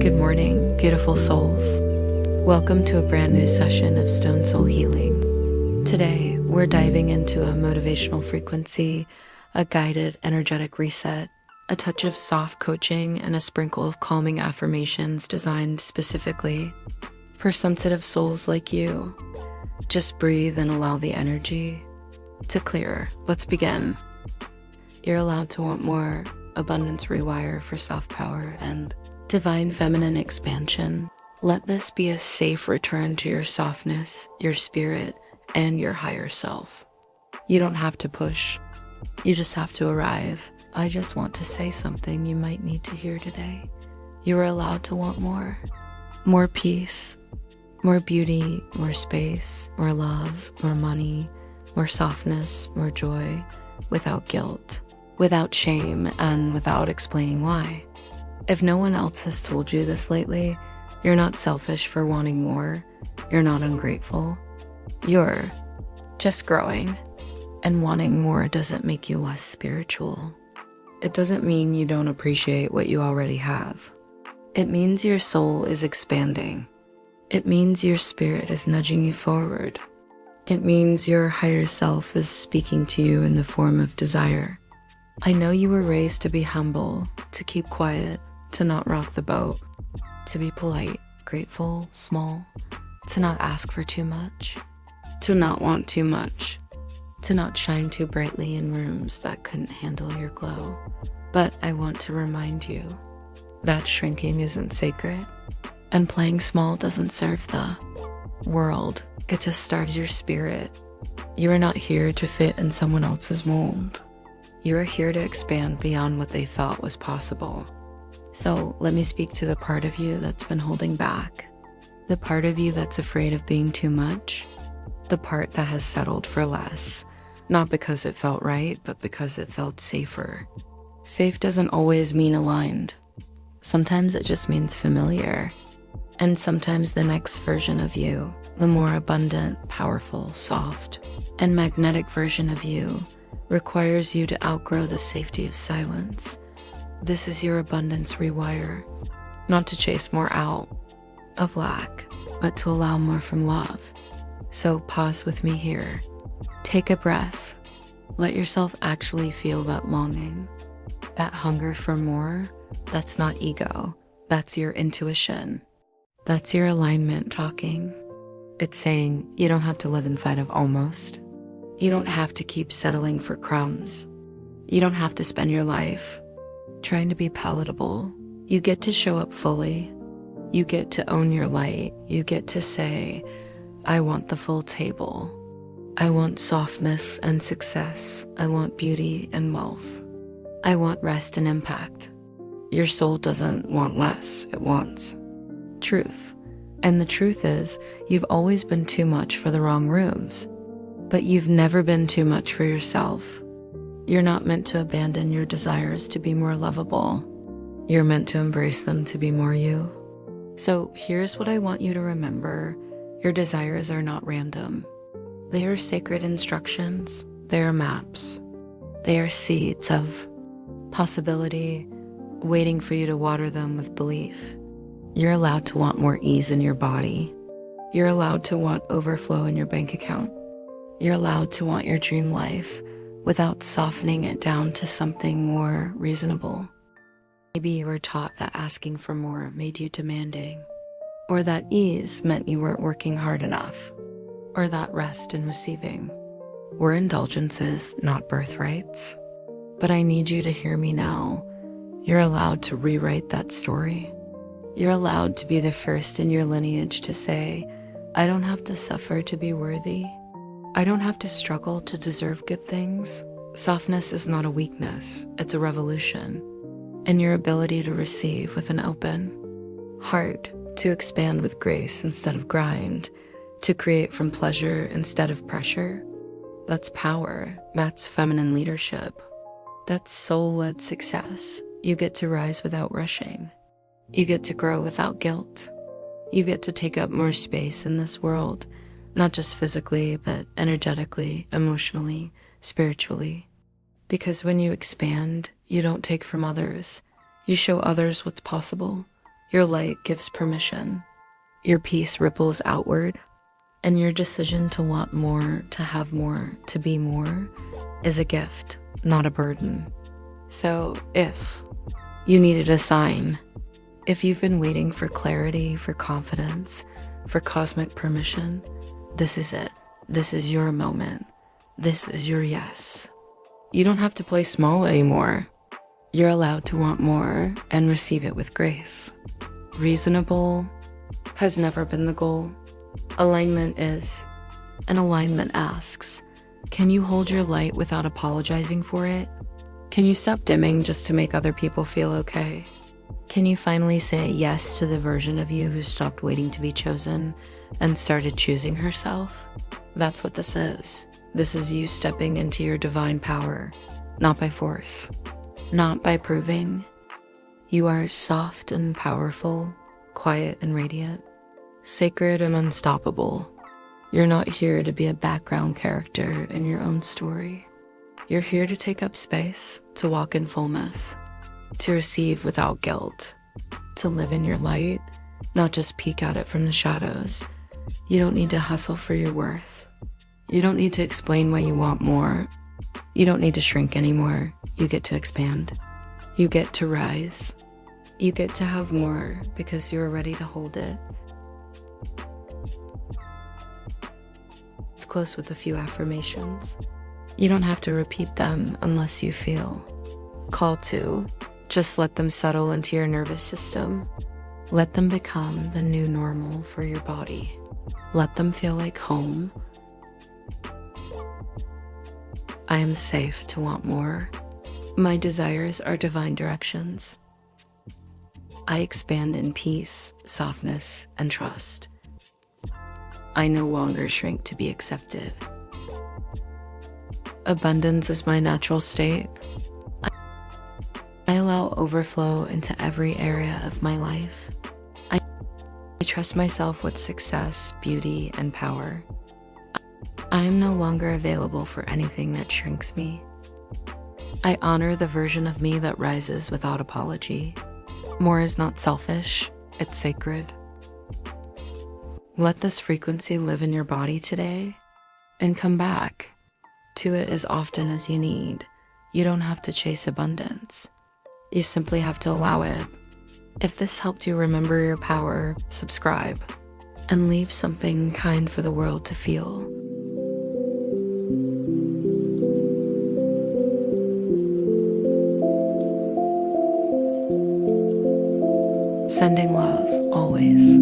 Good morning, beautiful souls. Welcome to a brand new session of Stone Soul Healing. Today, we're diving into a motivational frequency, a guided energetic reset, a touch of soft coaching, and a sprinkle of calming affirmations designed specifically for sensitive souls like you. Just breathe and allow the energy to clear. Let's begin. You're allowed to want more. Abundance Rewire for soft power and divine feminine expansion. Let this be a safe return to your softness, your spirit, and your higher self. You don't have to push. You just have to arrive. I just want to say something you might need to hear today. You are allowed to want more. More peace, more beauty, more space, more love, more money, more softness, more joy, without guilt, without shame, and without explaining why. If no one else has told you this lately, you're not selfish for wanting more. You're not ungrateful. You're just growing. And wanting more doesn't make you less spiritual. It doesn't mean you don't appreciate what you already have. It means your soul is expanding. It means your spirit is nudging you forward. It means your higher self is speaking to you in the form of desire. I know you were raised to be humble, to keep quiet, to not rock the boat, to be polite, grateful, small, to not ask for too much, to not want too much, to not shine too brightly in rooms that couldn't handle your glow. But I want to remind you that shrinking isn't sacred, and playing small doesn't serve the world. It just starves your spirit. You are not here to fit in someone else's mold. You are here to expand beyond what they thought was possible. So let me speak to the part of you that's been holding back, the part of you that's afraid of being too much, the part that has settled for less, not because it felt right, but because it felt safer. Safe doesn't always mean aligned. Sometimes it just means familiar. And sometimes the next version of you, the more abundant, powerful, soft, and magnetic version of you, requires you to outgrow the safety of silence. This is your abundance rewire, not to chase more out of lack, but to allow more from love. So pause with me here. Take a breath. Let yourself actually feel that longing, that hunger for more. That's not ego. That's your intuition. That's your alignment talking. It's saying you don't have to live inside of almost. You don't have to keep settling for crumbs. You don't have to spend your life trying to be palatable. You get to show up fully. You get to own your light. You get to say, I want the full table. I want softness and success. I want beauty and wealth. I want rest and impact. Your soul doesn't want less. It wants truth. And the truth is, you've always been too much for the wrong rooms. But you've never been too much for yourself. You're not meant to abandon your desires to be more lovable. You're meant to embrace them to be more you. So here's what I want you to remember. Your desires are not random. They are sacred instructions. They are maps. They are seeds of possibility, waiting for you to water them with belief. You're allowed to want more ease in your body. You're allowed to want overflow in your bank account. You're allowed to want your dream life without softening it down to something more reasonable. Maybe you were taught that asking for more made you demanding, or that ease meant you weren't working hard enough, or that rest in receiving were indulgences, not birthrights. But I need you to hear me now. You're allowed to rewrite that story. You're allowed to be the first in your lineage to say, I don't have to suffer to be worthy. I don't have to struggle to deserve good things. Softness is not a weakness, it's a revolution. And your ability to receive with an open heart, to expand with grace instead of grind, to create from pleasure instead of pressure. That's power. That's feminine leadership. That's soul-led success. You get to rise without rushing. You get to grow without guilt. You get to take up more space in this world, not just physically, but energetically, emotionally, spiritually. Because when you expand, you don't take from others. You show others what's possible. Your light gives permission. Your peace ripples outward. And your decision to want more, to have more, to be more is a gift, not a burden. So if you needed a sign, if you've been waiting for clarity, for confidence, for cosmic permission, this is it. This is your moment. This is your yes. You don't have to play small anymore. You're allowed to want more and receive it with grace. Reasonable has never been the goal. Alignment is. And alignment asks, can you hold your light without apologizing for it? Can you stop dimming just to make other people feel okay? Can you finally say yes to the version of you who stopped waiting to be chosen and started choosing herself? That's what this is. This is you stepping into your divine power, not by force, not by proving. You are soft and powerful, quiet and radiant, sacred and unstoppable. You're not here to be a background character in your own story. You're here to take up space, to walk in fullness, to receive without guilt, to live in your light, not just peek at it from the shadows. You don't need to hustle for your worth. You don't need to explain why you want more. You don't need to shrink anymore. You get to expand. You get to rise. You get to have more because you're ready to hold it. Let's close with a few affirmations. You don't have to repeat them unless you feel called to. Just let them settle into your nervous system. Let them become the new normal for your body. Let them feel like home. I am safe to want more. My desires are divine directions. I expand in peace, softness, and trust. I no longer shrink to be accepted. Abundance is my natural state. I allow overflow into every area of my life. I trust myself with success, beauty, and power. I am no longer available for anything that shrinks me. I honor the version of me that rises without apology. More is not selfish, it's sacred. Let this frequency live in your body today and come back to it as often as you need. You don't have to chase abundance. You simply have to allow it. If this helped you remember your power, subscribe and leave something kind for the world to feel. Sending love, always.